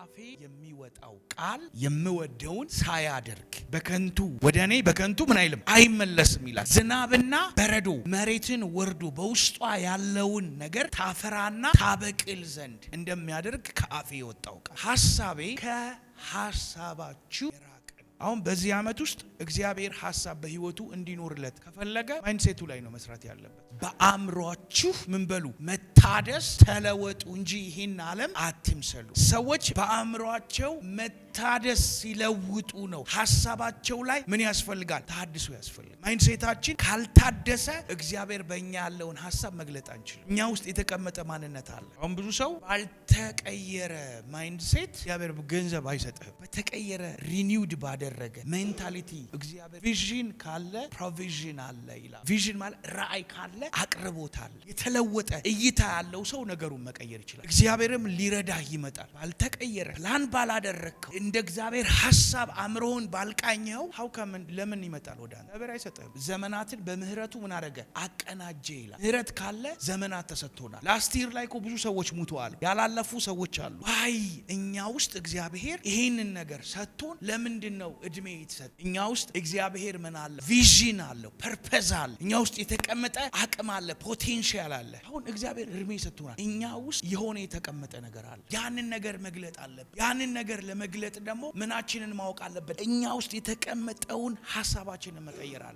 ከአፌ የሚወጣው ቃል የምወደውን ሳያደርግ በከንቱ ወደኔ በከንቱ ምን አይልም አይመለስም ይላል። ዝናብና በረዶ መሬትን ወርዶ በውስጧ ያለውን ነገር ታፈራና ታበቅል ዘንድ እንደሚያደርግ ከአፌ የወጣው ቃል ሐሳቤ ከሐሳባችሁ አሁን በዚህ ዓመት ውስጥ እግዚአብሔር ሐሳብ በህይወቱ እንዲኖርለት ከፈለገ ማይንድሴቱ ላይ ነው መስራት ያለበት። በአእምሮአችሁ ምን በሉ መታደስ ተለወጡ እንጂ ይሄን ዓለም አትምሰሉ። ሰዎች በአእምሮአቸው መታደስ ሲለውጡ ነው ሐሳባቸው ላይ ምን ያስፈልጋል? ታድሶ ያስፈልጋል። ማይንድሴታችን ካልታደሰ እግዚአብሔር በእኛ ያለውን ሐሳብ መግለጥ አንችልም። እኛ ውስጥ የተቀመጠ ማንነት አለ። አሁን ብዙ ሰው ባልተቀየረ ማይንድሴት እግዚአብሔር ገንዘብ አይሰጥህም። በተቀየረ ሪኒውድ ባደረገ ሜንታሊቲ እግዚአብሔር ቪዥን ካለ ፕሮቪዥን አለ ይላል። ቪዥን ማለት ራእይ ካለ አቅርቦት አለ። የተለወጠ እይታ ያለው ሰው ነገሩን መቀየር ይችላል። እግዚአብሔርም ሊረዳህ ይመጣል። ባልተቀየረ ፕላን ባላደረግከው እንደ እግዚአብሔር ሐሳብ አእምሮውን ባልቃኘው ለምን ይመጣል ወደ አንተ? እግዚአብሔር አይሰጥህም። ዘመናትን በምህረቱ ምን አደረገ? አቀናጀ ይላል። ምህረት ካለ ዘመናት ተሰጥቶናል። ላስቲር ላይ እኮ ብዙ ሰዎች ሙተዋል። ያላለፉ ሰዎች አሉ። ዋይ እኛ ውስጥ እግዚአብሔር ይሄንን ነገር ሰጥቶን ለምንድነው እድሜ የተሰጠ? እኛ ውስጥ እግዚአብሔር ምን አለ? ቪዥን አለው፣ ፐርፐዝ አለ። እኛ ውስጥ የተቀመጠ አቅም አለ፣ ፖቴንሻል አለ። አሁን እግዚአብሔር እድሜ ሰጥቶናል። እኛ ውስጥ የሆነ የተቀመጠ ነገር አለ። ያንን ነገር መግለጥ አለብን። ያንን ነገር ለመግለጥ ደግሞ ምናችንን ማወቅ አለበት? እኛ ውስጥ የተቀመጠውን ሐሳባችንን መቀየር አለ።